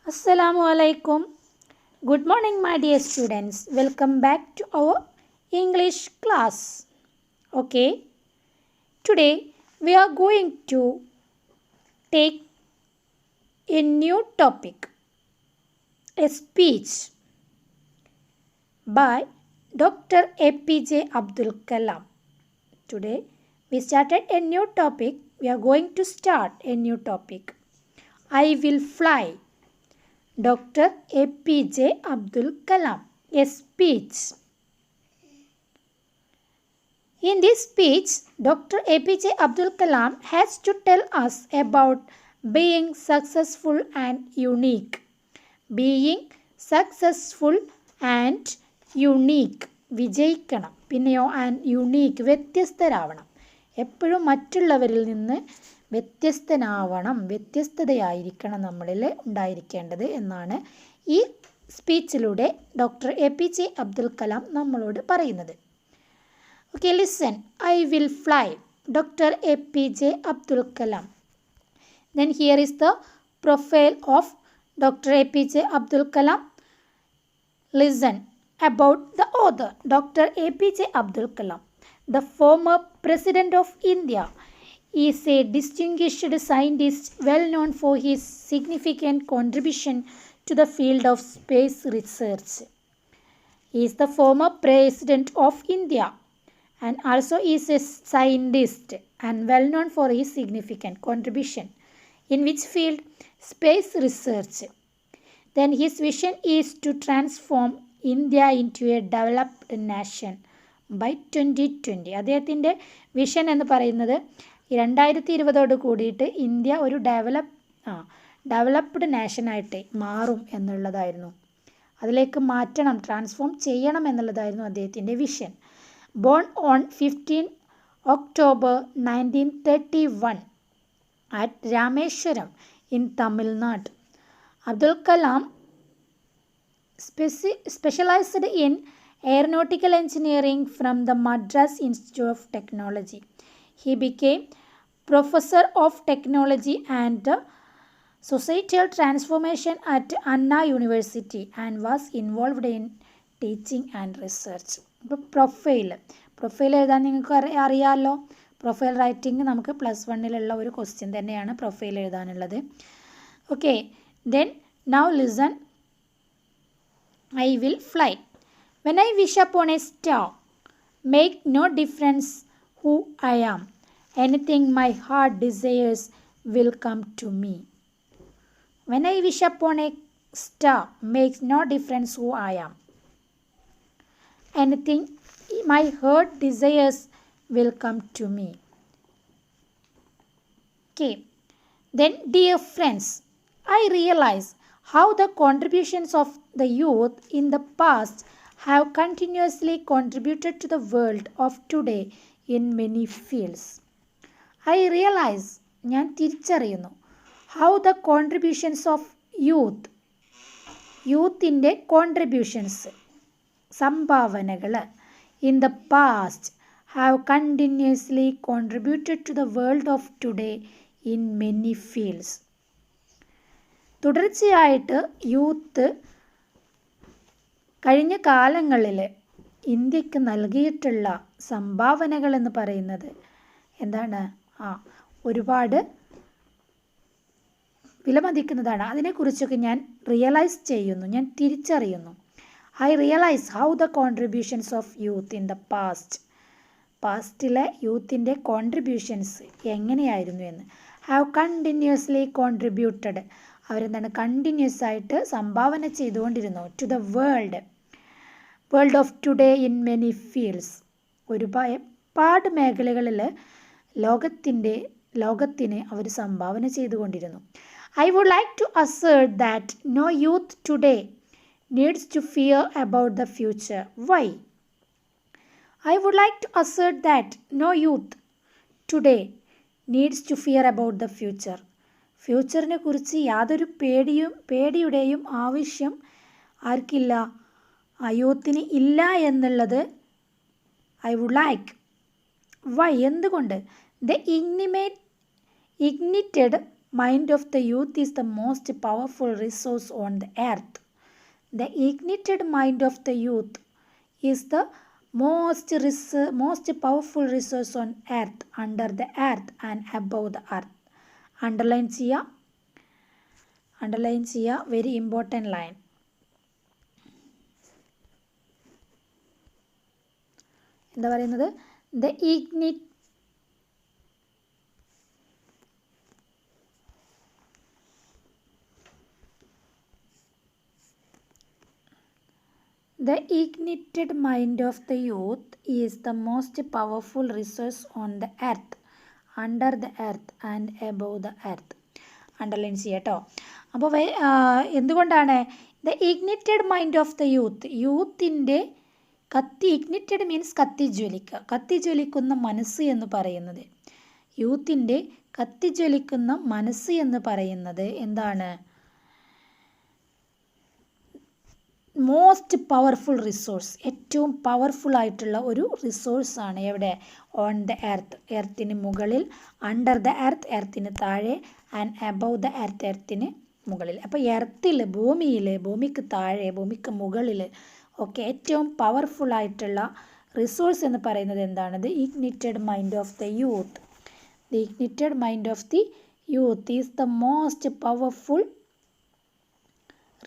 Assalamu alaikum. Good morning, my dear students. Welcome back to our English class. Okay, today we are going to take a new topic, a speech by Dr. APJ Abdul Kalam. Today we started a new topic. We are going to start a new topic. I will fly. Dr. APJ Abdul Kalam, a speech. In this speech, Dr. APJ Abdul Kalam has to tell us about being successful and unique. Being successful and unique. വിജയിക്കണം. പിന്നെയോ and unique, വ്യത്യസ്തരാവണം. എപ്പോഴും മറ്റുള്ളവരിൽ നിന്ന് വ്യത്യസ്തനാവണം, വ്യത്യസ്തതയായിരിക്കണം നമ്മളിൽ ഉണ്ടായിരിക്കേണ്ടത് എന്നാണ് ഈ സ്പീച്ചിലൂടെ doctor APJ Abdul Kalam നമ്മളോട് പറയുന്നത്. Okay, listen. I will fly. Doctor APJ Abdul Kalam. Then here is the profile of Dr. APJ Abdul Kalam. Listen about the author, Dr. APJ Abdul Kalam, the former President of India, is a distinguished scientist well known for his significant contribution to the field of space research. He is the former President of India and also is a scientist and well known for his significant contribution. In which field? Space research. Then his vision is to transform India into a developed nation by 2020. അദ്ദേഹത്തിൻ്റെ vision എന്ന് പറയുന്നത് 2020 കൂടിയിട്ട് India ഒരു developed നാഷനായിട്ട് മാറും എന്നുള്ളതായിരുന്നു. അതിലേക്ക് മാറ്റണം, transform ചെയ്യണം എന്നുള്ളതായിരുന്നു അദ്ദേഹത്തിൻ്റെ vision. Born on 15 October 1931 at Rameshwaram in Tamil Nadu. Abdul Kalam specialized in aeronautical engineering from the Madras Institute of Technology. He became Professor of Technology and Societal Transformation at Anna University and was involved in teaching and research. ഇപ്പോൾ profile എഴുതാൻ നിങ്ങൾക്ക് അറിയാമല്ലോ. Profile writing നമുക്ക് +1 ഒരു question തന്നെയാണ് profile എഴുതാനുള്ളത്. Okay, then now listen. I will fly. When I wish upon a star, make no difference who I am. Anything my heart desires will come to me. When I wish upon a star, makes no difference who I am. Anything my heart desires will come to me. Okay. Then, dear friends, I realize how the contributions of the youth in the past have continuously contributed to the world of today in many fields. I realize, ഞാൻ തിരിച്ചറിയുന്നു, how the contributions of യൂത്തിൻ്റെ contributions, സംഭാവനകൾ in the past have continuously contributed to the world of today in many fields. തുടർച്ചയായിട്ട് youth കഴിഞ്ഞ കാലങ്ങളിൽ ഇന്ത്യക്ക് നൽകിയിട്ടുള്ള സംഭാവനകൾ എന്ന് പറയുന്നത് എന്താണ്? ഒരുപാട് വിലമതിക്കുന്നതാണ്. അതിനെക്കുറിച്ചൊക്കെ ഞാൻ റിയലൈസ് ചെയ്യുന്നു, ഞാൻ തിരിച്ചറിയുന്നു. I realise how the contributions of youth in the പാസ്റ്റിലെ യൂത്തിൻ്റെ കോൺട്രിബ്യൂഷൻസ് എങ്ങനെയായിരുന്നു എന്ന്. ഹാവ് കണ്ടിന്യൂസ്ലി കോൺട്രിബ്യൂട്ടഡ്, അവരെന്താണ് കണ്ടിന്യൂസ് ആയിട്ട് സംഭാവന ചെയ്തുകൊണ്ടിരുന്നു. To the world of today in many fields, ഒരുപാട് മേഖലകളിൽ ലോകത്തിന് അവർ സംഭാവന ചെയ്തുകൊണ്ടിരുന്നു. I would like to assert that no youth today needs to fear about the future. Why? I would like to assert that no youth today needs to fear about the future. ഫ്യൂച്ചറിനെ കുറിച്ച് യാതൊരു പേടിയുടെയും ആവശ്യം ആർക്കില്ല? യൂത്തിന് ഇല്ല എന്നുള്ളത് I would like. Why? എന്തുകൊണ്ട്? The ignited mind of the youth is the most powerful resource on the earth. The ignited mind of the youth is the most powerful resource on earth, under the earth and above the earth. Underline ചെയ്യുക, very important line. എന്താ പറയുന്നത്? The ignited mind of the youth is the most powerful resource on the earth, under the earth and above the earth. Underline ചെയ്യട്ടോ. അപ്പോൾ എന്തുകൊണ്ടാണ് the ignited mind of the യൂത്തിൻ്റെ ignited means കത്തിജ്വലിക്കുന്ന മനസ്സ് എന്ന് പറയുന്നത്, യൂത്തിൻ്റെ കത്തിജ്വലിക്കുന്ന മനസ്സ് എന്ന് പറയുന്നത് എന്താണ്? മോസ്റ്റ് പവർഫുൾ റിസോഴ്സ്, ഏറ്റവും പവർഫുൾ ആയിട്ടുള്ള ഒരു റിസോഴ്സാണ്. എവിടെ? ഓൺ ദ എർത്ത്, എർത്തിന് മുകളിൽ, അണ്ടർ ദ എർത്ത്, എർത്തിന് താഴെ, ആൻഡ് അബവ് ദ എർത്ത്, എർത്തിന് മുകളിൽ. അപ്പോൾ എർത്തിൽ, ഭൂമിക്ക് താഴെ, ഭൂമിക്ക് മുകളിൽ ഒക്കെ ഏറ്റവും പവർഫുൾ ആയിട്ടുള്ള റിസോഴ്സ് എന്ന് പറയുന്നത് എന്താണ്? The ignited mind of the youth. The ignited mind of the youth is the most powerful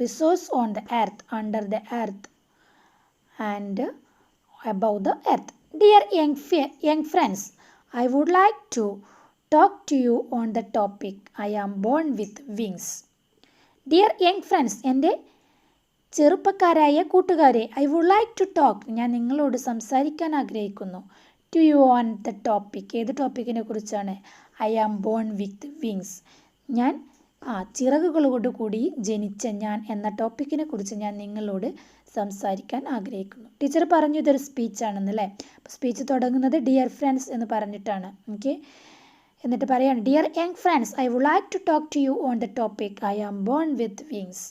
resource on the earth, under the earth and above the earth. Dear young friends, I would like to talk to you on the topic I am born with wings. Dear young friends, എൻ്റെ ചെറുപ്പക്കാരായ കൂട്ടുകാരെ, I would like to talk, ഞാൻ നിങ്ങളോട് സംസാരിക്കാൻ ആഗ്രഹിക്കുന്നു, to you on the topic. ഏത് ടോപ്പിക്കിനെ കുറിച്ചാണ്? I am born with wings. ഞാൻ ചിറകുകളോട് കൂടി ജനിച്ച ഞാൻ എന്ന ടോപ്പിക്കിനെ കുറിച്ച് ഞാൻ നിങ്ങളോട് സംസാരിക്കാൻ ആഗ്രഹിക്കുന്നു. ടീച്ചർ പറഞ്ഞു ഇതൊരു സ്പീച്ചാണെന്നല്ലേ. അപ്പോൾ സ്പീച്ച് തുടങ്ങുന്നത് ഡിയർ ഫ്രണ്ട്സ് എന്ന് പറഞ്ഞിട്ടാണ്. ഓക്കെ, എന്നിട്ട് പറയാണ്, dear young friends, I would like to talk to you on the topic I am born with wings.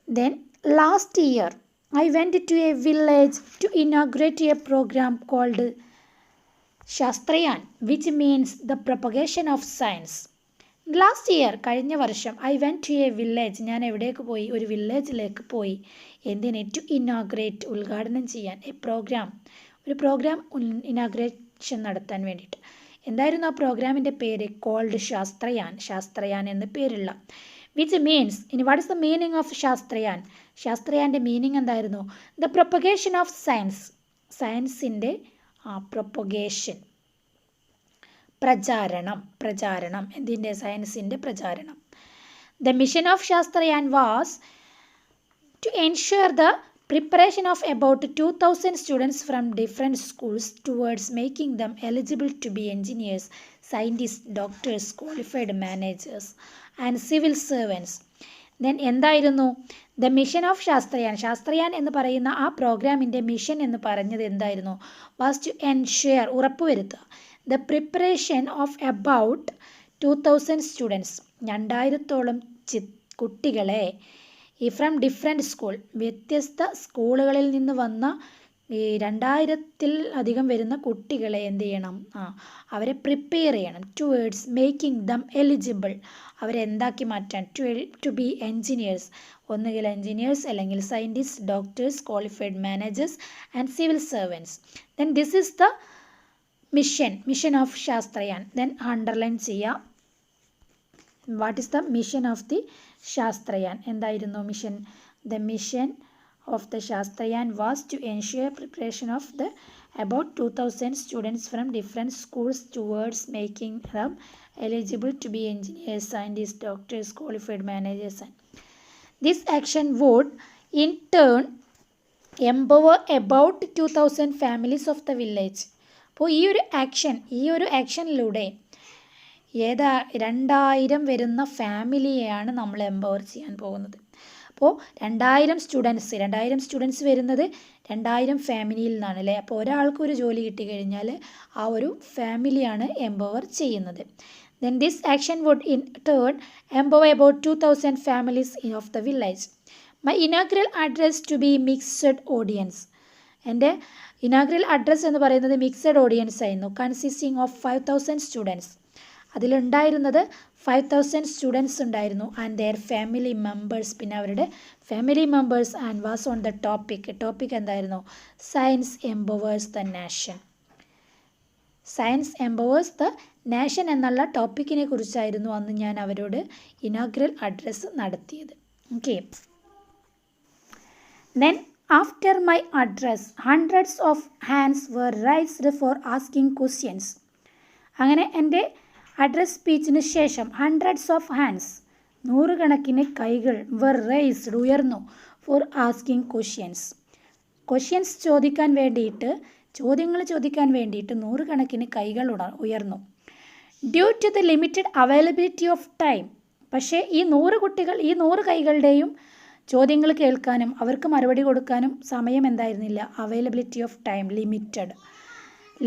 Then last year I went to a village to inaugurate a program called Shastrayan, which means the propagation of science. Last year, കഴിഞ്ഞ വർഷം, I went to a village, ഞാൻ എവിടേക്ക് പോയി? ഒരു വില്ലേജിലേക്ക് പോയി. എന്തിന്? To inaugurate, ഉദ്ഘാടനം ചെയ്യാൻ, ഒരു പ്രോഗ്രാം ഇനാഗ്രേഷൻ നടത്താൻ വേണ്ടിയിട്ട്. എന്തായിരുന്നു ആ പ്രോഗ്രാമിൻ്റെ പേര്? കോൾഡ് ശാസ്ത്രയാൻ എന്ന് പേരുള്ള. വിച്ച് മീൻസ്, ഇനി what is the meaning of ശാസ്ത്രയാൻ്റെ മീനിങ് എന്തായിരുന്നു? ദ പ്രൊപ്പഗേഷൻ ഓഫ് സയൻസ്, സയൻസിൻ്റെ പ്രൊപ്പഗേഷൻ, പ്രചാരണം, എന്തിൻ്റെ? സയൻസിൻ്റെ പ്രചാരണം. The mission of Shastrayan was to ensure the preparation of about 2000 students from different schools towards making them eligible to be engineers, scientists, doctors, qualified managers and civil servants. Then എന്തായിരുന്നു? The mission of Shastrayan എന്ന് പറയുന്ന ആ പ്രോഗ്രാമിൻ്റെ mission എന്ന് പറഞ്ഞത് എന്തായിരുന്നു? Was to ensure, ഉറപ്പുവരുത്തുക, the preparation of about 2000 students, 2000ഓളം കുട്ടികളെ, ഫ്രം ഡിഫറെൻറ്റ് സ്കൂൾ, വ്യത്യസ്ത സ്കൂളുകളിൽ നിന്ന് വന്ന ഈ 2000-ൽ അധികം വരുന്ന കുട്ടികളെ എന്ത് ചെയ്യണം? അവരെ പ്രിപ്പയർ ചെയ്യണം. ടുവേർഡ്സ് മേക്കിംഗ് ദം എലിജിബിൾ, അവരെ എന്താക്കി മാറ്റാൻ? ടു ബി എൻജിനീയേഴ്സ്, ഒന്നുകിൽ എൻജിനീയേഴ്സ് അല്ലെങ്കിൽ scientist, doctors, qualified managers and civil servants. Then this is the mission of Shastrayan. Then underline ചെയ്യാം. What is the mission of the Shastrayan? എന്തായിരുന്നു mission? The mission of the Shastrayan was to ensure preparation of the about 2000 students from different schools towards making them eligible to be engineers, scientists, doctors, qualified managers. This action would in turn empower about 2000 families of the village. അപ്പോൾ ഈ ഒരു ആക്ഷനിലൂടെ 2000 വരുന്ന ഫാമിലിയെയാണ് നമ്മൾ empower ചെയ്യാൻ പോകുന്നത്. അപ്പോൾ 2000 students വരുന്നത് 2000 ഫാമിലിയിൽ നിന്നാണ് അല്ലേ. അപ്പോൾ ഒരാൾക്കൊരു ജോലി കിട്ടിക്കഴിഞ്ഞാൽ ആ ഒരു ഫാമിലിയാണ് എംപവർ ചെയ്യുന്നത്. Then this action would in turn empower about 2000 families of the village. My inaugural address to be mixed audience. എൻ്റെ ഇനാഗ്രൽ അഡ്രസ്സ് എന്ന് പറയുന്നത് മിക്സഡ് ഓഡിയൻസ് ആയിരുന്നു. Consisting of 5000 students. അതിലുണ്ടായിരുന്നത് 5000 സ്റ്റുഡൻസ് ഉണ്ടായിരുന്നു ആൻഡ് ദെയർ ഫാമിലി മെമ്പേഴ്സ്, പിന്നെ അവരുടെ family members, and was on the topic എന്തായിരുന്നു? Science empowers the nation. Science empowers the nation എന്നുള്ള ടോപ്പിക്കിനെ കുറിച്ചായിരുന്നു അന്ന് ഞാൻ അവരോട് ഇനോഗ്രൽ അഡ്രസ്സ് നടത്തിയത്. Okay. Then after my address hundreds of hands were raised for asking questions. അങ്ങനെ എൻ്റെ അഡ്രസ് സ്പീച്ചിന് ശേഷം ഹൺഡ്രഡ്സ് ഓഫ് ഹാൻഡ്സ്, നൂറുകണക്കിന് കൈകൾ were raised, ഉയർന്നു, ഫോർ ആസ്കിങ് ക്വസ്റ്റ്യൻസ് ചോദിക്കാൻ വേണ്ടിയിട്ട്, ചോദ്യങ്ങൾ ചോദിക്കാൻ വേണ്ടിയിട്ട് നൂറുകണക്കിന് കൈകൾ ഉയർന്നു. Due to the limited availability of time, പക്ഷേ ഈ 100 കൈകളുടെയും ചോദ്യങ്ങൾ കേൾക്കാനും അവർക്ക് മറുപടി കൊടുക്കാനും സമയം എന്തായിരുന്നില്ല? അവൈലബിലിറ്റി ഓഫ് ടൈം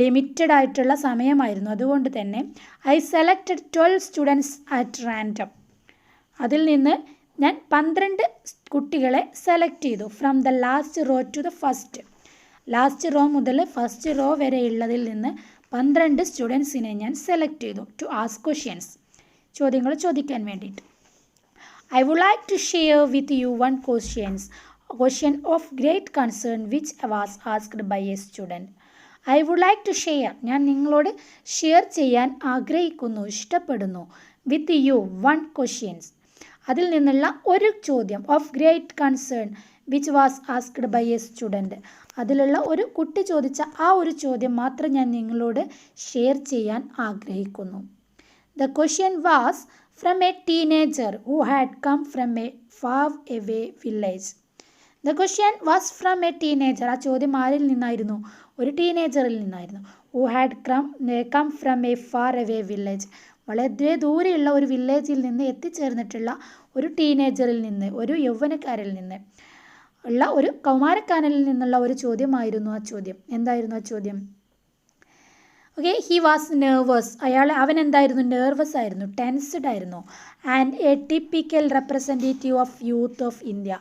ലിമിറ്റഡ് ആയിട്ടുള്ള സമയമായിരുന്നു. അതുകൊണ്ട് തന്നെ I selected 12 students at random. അതിൽ നിന്ന് ഞാൻ 12 കുട്ടികളെ സെലക്ട് ചെയ്തു. From the last row to the first. Last row മുതൽ ഫസ്റ്റ് റോ വരെയുള്ളതിൽ നിന്ന് 12 സ്റ്റുഡൻസിനെ ഞാൻ സെലക്ട് ചെയ്തു. ടു ആസ്ക് ക്വസ്റ്റ്യൻസ്, ചോദ്യങ്ങൾ ചോദിക്കാൻ വേണ്ടിയിട്ട്. I would like to share with you one question of great concern which was asked by a student. I would like to share, ഞാൻ നിങ്ങളോട് ഷെയർ ചെയ്യാൻ ആഗ്രഹിക്കുന്നു, ഇഷ്ടപ്പെടുന്നു. With you one questions, അതിൽ നിന്നുള്ള ഒരു ചോദ്യം. Of great concern which was asked by a student, അതിലുള്ള ഒരു കുട്ടി ചോദിച്ച ആ ഒരു ചോദ്യം മാത്രം ഞാൻ നിങ്ങളോട് ഷെയർ ചെയ്യാൻ ആഗ്രഹിക്കുന്നു. The question was from a teenager who had come from a far away village. The question was from a teenager. ആ ചോദ്യം ആരിൽ നിന്നായിരുന്നു? ഒരു ടീനേജറിൽ നിന്നായിരുന്നു. Who had come from a far away village. വളരെ ദൂരെയുള്ള ഒരു വില്ലേജിൽ നിന്ന് എത്തിച്ചേർന്നിട്ടുള്ള ഒരു ടീനേജറിൽ നിന്ന്, ഒരു യൗവനക്കാരിൽ നിന്ന് ഉള്ള ഒരു കൗമാരക്കാരനിൽ നിന്നുള്ള ഒരു ചോദ്യമായിരുന്നു ആ ചോദ്യം. എന്തായിരുന്നു ആ ചോദ്യം? Okay, he was nervous. അവൻ എന്തായിരുന്നു? നെർവസ് ആയിരുന്നു, ടെൻസ്ഡ് ആയിരുന്നു. And A typical representative of youth of India.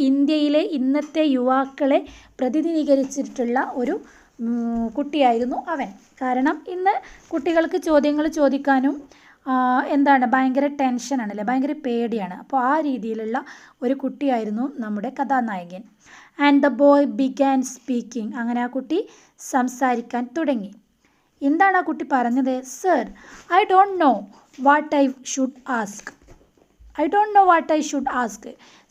ഇന്ത്യയിലെ ഇന്നത്തെ യുവാക്കളെ പ്രതിനിധീകരിച്ചിട്ടുള്ള ഒരു കുട്ടിയായിരുന്നു അവൻ. കാരണം ഇന്ന് കുട്ടികൾക്ക് ചോദ്യങ്ങൾ ചോദിക്കാനും ഭയങ്കര ടെൻഷനാണല്ലേ, ഭയങ്കര പേടിയാണ്. അപ്പോൾ ആ രീതിയിലുള്ള ഒരു കുട്ടിയായിരുന്നു നമ്മുടെ കഥാനായകൻ. And the boy began speaking. അങ്ങനെ ആ കുട്ടി സംസാരിക്കാൻ തുടങ്ങി. എന്താണ് ആ കുട്ടി പറഞ്ഞത്? Sir, I don't know what I should ask.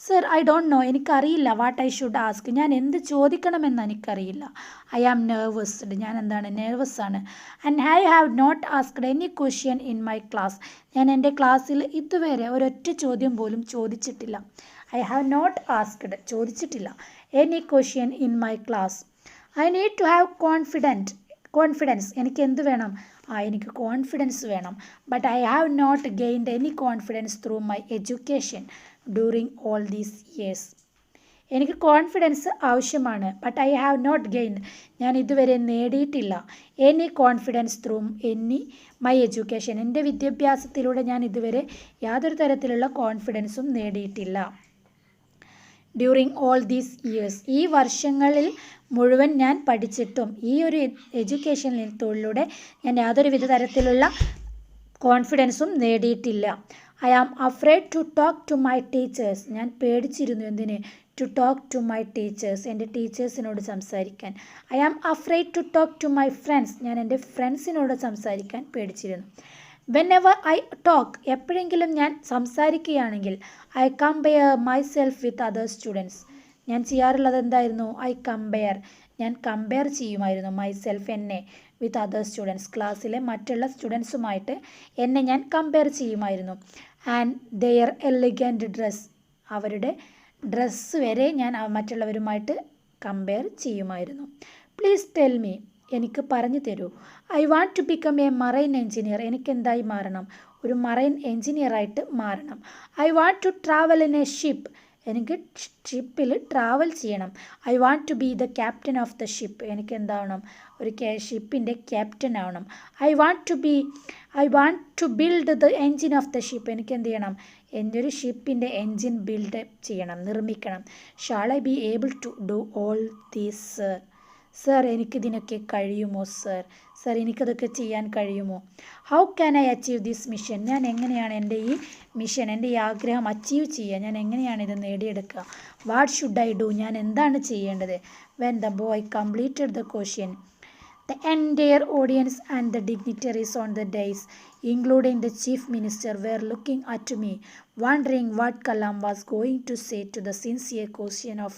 Sir, I don't know, എനിക്കറിയില്ല. വാട്ട് ഐ ഷുഡ് ആസ്ക്, ഞാൻ എന്ത് ചോദിക്കണമെന്ന് എനിക്കറിയില്ല. ഐ ആം നെർവസ്ഡ്, ഞാൻ നെർവസ് ആണ്. And I have not asked any question in my class, ഞാൻ എൻ്റെ ക്ലാസ്സിൽ ഇതുവരെ ഒരൊറ്റ ചോദ്യം പോലും ചോദിച്ചിട്ടില്ല. ഐ ഹാവ് നോട്ട് ആസ്ക്ഡ്, ചോദിച്ചിട്ടില്ല. Any question in my class. I need to have confidence, എനിക്ക് എന്ത് വേണം? എനിക്ക് കോൺഫിഡൻസ് വേണം. But I have not gained any confidence through my education during all these years. എനിക്ക് കോൺഫിഡൻസ് ആവശ്യമാണ്. But I have not gained, ഞാൻ ഇതുവരെ നേടിയിട്ടില്ല. Any confidence through my education, എൻ്റെ വിദ്യാഭ്യാസത്തിലൂടെ ഞാൻ ഇതുവരെ യാതൊരു തരത്തിലുള്ള കോൺഫിഡൻസും നേടിയിട്ടില്ല. ഡ്യൂറിങ് ഓൾ ദീസ് ഇയേഴ്സ്, ഈ വർഷങ്ങളിൽ മുഴുവൻ ഞാൻ പഠിച്ചിട്ടും ഈ ഒരു എഡ്യൂക്കേഷനിലൂടെ ഞാൻ യാതൊരു തരത്തിലുള്ള കോൺഫിഡൻസും നേടിയിട്ടില്ല. I am afraid to talk to my teachers, ഞാൻ പേടിച്ചിരുന്നു. എന്തിന്? To talk to my teachers, എൻ്റെ ടീച്ചേഴ്സിനോട് സംസാരിക്കാൻ. I am afraid to talk to my friends, ഞാൻ എൻ്റെ ഫ്രണ്ട്സിനോട് സംസാരിക്കാൻ പേടിച്ചിരുന്നു. വെനെവർ ഐ ടോക്ക്, എപ്പോഴെങ്കിലും ഞാൻ സംസാരിക്കുകയാണെങ്കിൽ, I compare myself with other students, ഞാൻ ചെയ്യാറുള്ളത് എന്തായിരുന്നു? ഞാൻ കമ്പയർ ചെയ്യുമായിരുന്നു മൈസെൽഫ്, എന്നെ, വിത്ത് അതർ സ്റ്റുഡൻസ്, ക്ലാസ്സിലെ മറ്റുള്ള സ്റ്റുഡൻസുമായിട്ട് എന്നെ ഞാൻ കമ്പയർ ചെയ്യുമായിരുന്നു. ആൻഡ് ദെയർ എലിഗൻറ്റ് ഡ്രസ്, അവരുടെ ഡ്രസ്സ് വരെ ഞാൻ മറ്റുള്ളവരുമായിട്ട് കമ്പയർ ചെയ്യുമായിരുന്നു. പ്ലീസ് ടെൽ മീ, എനിക്ക് പറഞ്ഞു തരൂ. I want to become a marine engineer, എനിക്കെന്തായി മാറണം? ഒരു മറൈൻ എഞ്ചിനീയറായിട്ട് മാറണം. I want to travel in a ship, എനിക്ക് ഷിപ്പിൽ ട്രാവൽ ചെയ്യണം. I want to be the captain of the ship, എനിക്ക് എന്താവണം? ഒരു ഷിപ്പിൻ്റെ ക്യാപ്റ്റൻ ആവണം. I want to build the engine of the ship, എനിക്ക് എന്ത് ചെയ്യണം? എൻ്റെ ഒരു ഷിപ്പിൻ്റെ എൻജിൻ ബിൽഡ് ചെയ്യണം, നിർമ്മിക്കണം. Shall I be able to do all these sir എനിക്കിതിനൊക്കെ കഴിയുമോ സർ? സർ എനിക്കതൊക്കെ ചെയ്യാൻ കഴിയുമോ? How can I achieve this mission? ഞാൻ എങ്ങനെയാണ് എൻ്റെ ഈ മിഷൻ, എൻ്റെ ഈ ആഗ്രഹം അച്ചീവ് ചെയ്യുക? ഞാൻ എങ്ങനെയാണ് ഇത് നേടിയെടുക്കുക? What should I do? ഞാൻ എന്താണ് ചെയ്യേണ്ടത്? When the boy completed the question, the entire audience and the dignitaries on the dais, including the chief minister, were looking at me, wondering what Kalam was going to say to the sincere question of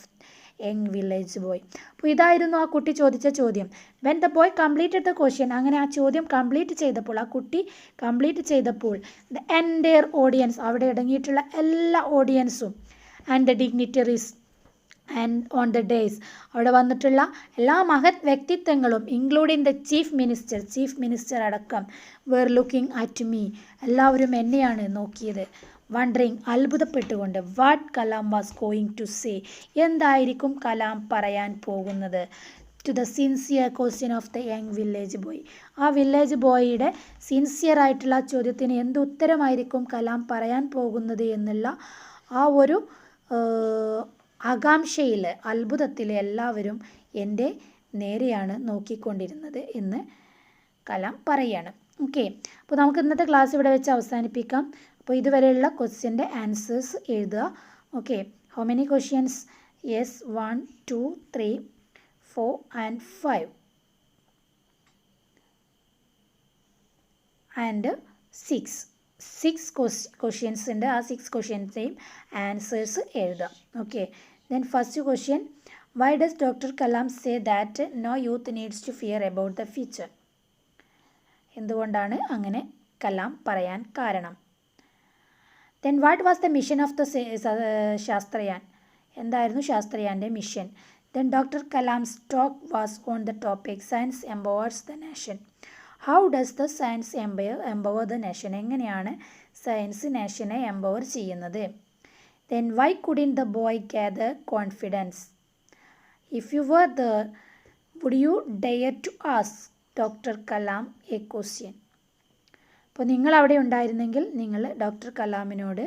young village boy. അപ്പോൾ ഇതായിരുന്നു ആ കുട്ടി ചോദിച്ച ചോദ്യം. When the boy completed the question, അങ്ങനെ ആ ചോദ്യം complete ചെയ്തപ്പോൾ, ആ കുട്ടി കംപ്ലീറ്റ് ചെയ്തപ്പോൾ, ദ എൻറ്റയർ ഓഡിയൻസ്, അവിടെ അടങ്ങിയിട്ടുള്ള എല്ലാ ഓഡിയൻസും, and the dignitaries and on the dais, അവിടെ വന്നിട്ടുള്ള എല്ലാ മഹത് വ്യക്തിത്വങ്ങളും, ഇൻക്ലൂഡിങ് ദ ചീഫ് മിനിസ്റ്റർ അടക്കം, വേർ ലുക്കിംഗ് അറ്റ് മീ, എല്ലാവരും എന്നെയാണ് നോക്കിയത്. വണ്ടറിങ്, അത്ഭുതപ്പെട്ടുകൊണ്ട്, what Kalam was going to say, എന്തായിരിക്കും കലാം പറയാൻ പോകുന്നത്, to the sincere question of the young village boy, ആ വില്ലേജ് ബോയിയുടെ സിൻസിയർ ആയിട്ടുള്ള ചോദ്യത്തിന് എന്ത് ഉത്തരമായിരിക്കും കലാം പറയാൻ പോകുന്നത് എന്നുള്ള ആ ഒരു ആകാംക്ഷയിൽ, അത്ഭുതത്തിൽ എല്ലാവരും എൻ്റെ നേരെയാണ് നോക്കിക്കൊണ്ടിരുന്നത് എന്ന് കലാം പറയാണ്. ഓക്കെ, അപ്പോൾ നമുക്ക് ഇന്നത്തെ ക്ലാസ് ഇവിടെ വെച്ച് അവസാനിപ്പിക്കാം. അപ്പോൾ ഇതുവരെയുള്ള ക്വസ്റ്റ്യൻ്റെ ആൻസേഴ്സ് എഴുതുക. Okay, how many questions? Yes, 1 2 3 4 and 5 and 6 questions ഉണ്ട്. ആ 6 ക്വസ്റ്റ്യൻസെയും ആൻസേഴ്സ് എഴുതാം. Okay, then first question, why does doctor Kalam say that no youth needs to fear about the future? എന്തുകൊണ്ടാണ് അങ്ങനെ കലാം പറയാൻ കാരണം? Then what was the mission of the Shastrayaan? എന്തായിരുന്നു ശാസ്ത്രയാൻ്റെ മിഷൻ? Then doctor Kalam's talk was on the topic science empowers the nation. How does the science empower the nation? എങ്ങനെയാണ് science നേഷനെ empower ചെയ്യുന്നത്? Then why couldn't the boy gather confidence? If you were there would you dare to ask doctor Kalam a question? അപ്പോൾ നിങ്ങൾ അവിടെ ഉണ്ടായിരുന്നെങ്കിൽ നിങ്ങൾ doctor കലാമിനോട്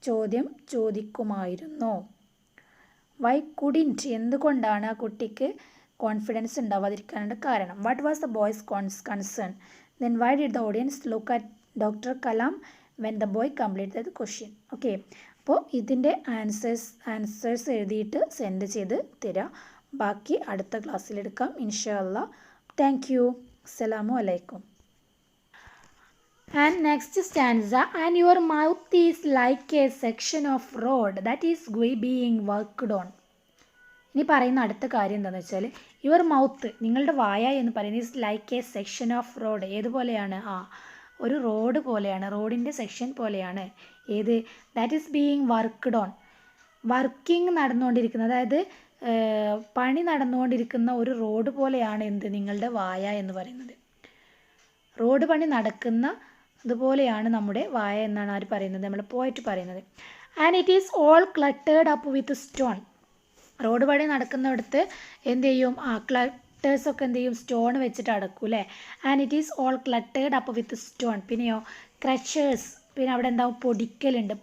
ചോദ്യം ചോദിക്കുമായിരുന്നോ? Y couldn't, എന്തുകൊണ്ടാണ് ആ കുട്ടിക്ക് കോൺഫിഡൻസ് ഉണ്ടാവാതിരിക്കാനുള്ള കാരണം? What was the boys concern? Then why did the audience look at doctor Kalam when the boy complete the question? Okay, അപ്പോൾ ഇതിൻ്റെ ആൻസേഴ്സ് എഴുതിയിട്ട് സെൻഡ് ചെയ്ത് തരാം. ബാക്കി അടുത്ത ക്ലാസ്സിലെടുക്കാം ഇൻഷാ അല്ലാഹ്. Thank you. അസ്സലാമു അലൈക്കും. And next stanza, and your mouth is like a section of road that is being worked on. ഇനി പറയുന്ന അടുത്ത കാര്യം എന്താണെന്ന് വെച്ചാൽ, യുവർ മൗത്ത്, നിങ്ങളുടെ വായ എന്ന് പറയുന്നത് is like a section of road. ഏതുപോലെയാണ്? ഒരു റോഡ് പോലെയാണ്, റോഡിൻ്റെ സെക്ഷൻ പോലെയാണ്. ഏത്? That is being worked on, working നടന്നുകൊണ്ടിരിക്കുന്നത്, അതായത് പണി നടന്നുകൊണ്ടിരിക്കുന്ന ഒരു റോഡ് പോലെയാണ് എന്ത്? നിങ്ങളുടെ വായ എന്ന് പറയുന്നത്. റോഡ് പണി നടക്കുന്ന അതുപോലെയാണ് നമ്മുടെ വായ എന്നാണ് ആര് പറയുന്നത്? നമ്മൾ പോയിട്ട് പറയുന്നത്. And it is all cluttered up with stone. Road പണി നടക്കുന്നിടത്ത് എന്ത് ചെയ്യും? ക്ലട്ടേഴ്സൊക്കെ എന്ത് ചെയ്യും? സ്റ്റോൺ വെച്ചിട്ട് അടക്കും അല്ലേ? And it is all cluttered up with stone. പിന്നെയോ ക്രഷേഴ്സ്, പിന്നെ അവിടെ എന്താവും? പൊടിക്കലുണ്ട്,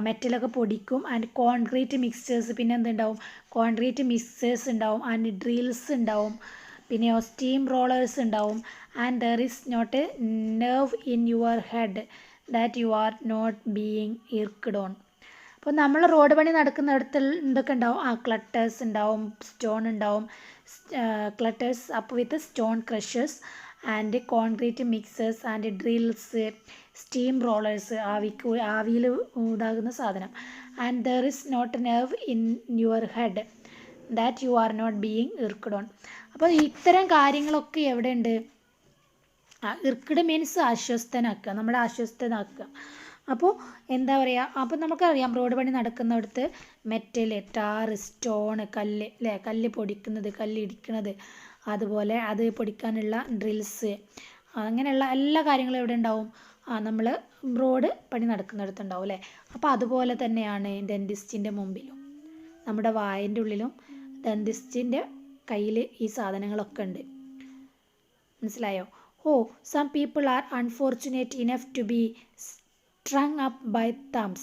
മെറ്റലൊക്കെ പൊടിക്കും. ആൻഡ് കോൺക്രീറ്റ് മിക്സേഴ്സ്, പിന്നെ എന്തുണ്ടാവും? കോൺക്രീറ്റ് മിക്സേഴ്സ് ഉണ്ടാവും. ആൻഡ് ഡ്രിൽസ് ഉണ്ടാവും. പിന്നെയോ സ്റ്റീം റോളേഴ്സ് ഉണ്ടാവും. And there is not a nerve in your head that you are not being irked on. അപ്പോൾ നമ്മൾ റോഡ് പണി നടക്കുന്നിടത്ത് എന്തൊക്കെ ഉണ്ടാവും? ക്ലട്ടേഴ്സ് ഉണ്ടാവും, സ്റ്റോൺ ഉണ്ടാവും. Clutters up with stone crushers and concrete mixers and drills, steam rollers, ആവിയിൽ ഇതാകുന്ന സാധനം. And there is not a nerve in your head that you are not being irked on. അപ്പോൾ ഇത്തരം കാര്യങ്ങളൊക്കെ എവിടെയുണ്ട്? ഇർക്ക്ഡ് മീൻസ് അസ്വസ്ഥനാക്കുക, നമ്മളെ അസ്വസ്ഥനാക്കുക. അപ്പോൾ എന്താ പറയുക? അപ്പോൾ നമുക്കറിയാം റോഡ് പണി നടക്കുന്നിടത്ത് മെറ്റൽ, ടാറ്, സ്റ്റോണ്, കല്ല് അല്ലേ? കല്ല് പൊടിക്കുന്നത്, കല്ല് ഇടിക്കുന്നത്, അതുപോലെ അത് പൊടിക്കാനുള്ള ഡ്രിൽസ്, അങ്ങനെയുള്ള എല്ലാ കാര്യങ്ങളും എവിടെ ഉണ്ടാവും? നമ്മൾ റോഡ് പണി നടക്കുന്നിടത്തുണ്ടാവും അല്ലേ? അപ്പോൾ അതുപോലെ തന്നെയാണ് ഡെൻറ്റിസ്റ്റിൻ്റെ മുമ്പിലും, നമ്മുടെ വായൻ്റെ ഉള്ളിലും ഡെൻറ്റിസ്റ്റിൻ്റെ കയ്യിൽ ഈ സാധനങ്ങളൊക്കെ ഉണ്ട്. മനസ്സിലായോ? some people are unfortunate enough to be strung up by thumbs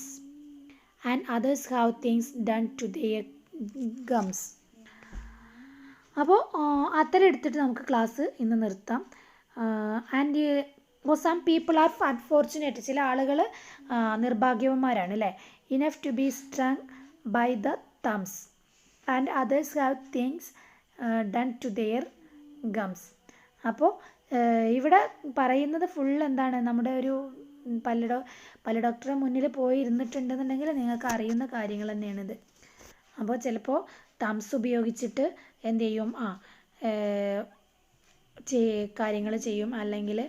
and others have things done to their gums. അപ്പോൾ അത്രയും എടുത്തിട്ട് നമുക്ക് ക്ലാസ് ഇന്ന് നിർത്താം. And some people are unfortunate, ചില ആളുകൾ നിർഭാഗ്യവന്മാരാണ് അല്ലേ. Enough to be strung by the thumbs and others have things done to their gums. അപ്പോൾ ഇവിടെ പറയുന്നത് ഫുൾ എന്താണ്, നമ്മുടെ ഒരു പല്ല് ഡോക്ടറെ മുന്നിൽ പോയി ഇരുന്നിട്ടുണ്ടെന്നുണ്ടെങ്കിൽ നിങ്ങൾക്ക് അറിയുന്ന കാര്യങ്ങൾ തന്നെയാണിത്. അപ്പോൾ ചിലപ്പോൾ തംസ് ഉപയോഗിച്ചിട്ട് എന്ത് ചെയ്യും, കാര്യങ്ങൾ ചെയ്യും, അല്ലെങ്കിൽ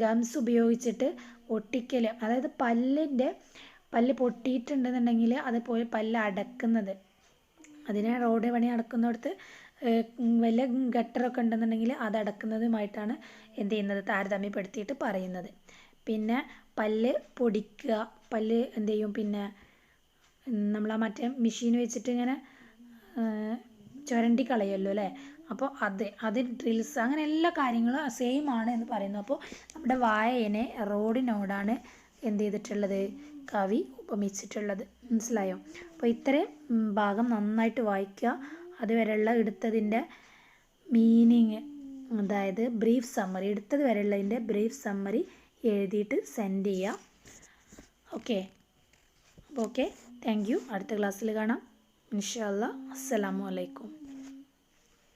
ഗംസ് ഉപയോഗിച്ചിട്ട് ഒട്ടിക്കൽ, അതായത് പല്ല് പൊട്ടിയിട്ടുണ്ടെന്നുണ്ടെങ്കിൽ അത് പോയി പല്ല് അടക്കുന്നത്, അതിനെ റോഡ് പണി അടക്കുന്നിടത്ത് വലിയ ഗട്ടറൊക്കെ ഉണ്ടെന്നുണ്ടെങ്കിൽ അത് അടക്കുന്നതുമായിട്ടാണ് എന്ത് ചെയ്യുന്നത്, താരതമ്യപ്പെടുത്തിയിട്ട് പറയുന്നത്. പിന്നെ പല്ല് പൊടിക്കുക, പല്ല് എന്ത് ചെയ്യും, പിന്നെ നമ്മൾ മറ്റേ മെഷീൻ വെച്ചിട്ട് ഇങ്ങനെ ചുരണ്ടി കളയുമല്ലോ അല്ലേ. അപ്പോൾ അത് ഡ്രിൽസ്, അങ്ങനെ എല്ലാ കാര്യങ്ങളും സെയിം ആണ് എന്ന് പറയുന്നു. അപ്പോൾ നമ്മുടെ വായനെ റോഡിനോടാണ് എന്ത് ചെയ്തിട്ടുള്ളത്, കവി ഉപമിച്ചിട്ടുള്ളത്. മനസ്സിലായോ? അപ്പോൾ ഇത്രയും ഭാഗം നന്നായിട്ട് വായിക്കുക. അതുവരെയുള്ള എടുത്തതിൻ്റെ മീനിങ്, അതായത് ബ്രീഫ് സമ്മറി, എടുത്തത് വരെയുള്ളതിൻ്റെ ബ്രീഫ് സമ്മറി എഴുതിയിട്ട് സെൻഡ് ചെയ്യുക. ഓക്കെ. അപ്പോൾ ഓക്കെ, താങ്ക് യു. അടുത്ത ക്ലാസ്സിൽ കാണാം ഇൻഷാ അല്ലാ. അസ്സലാമു അലൈക്കും.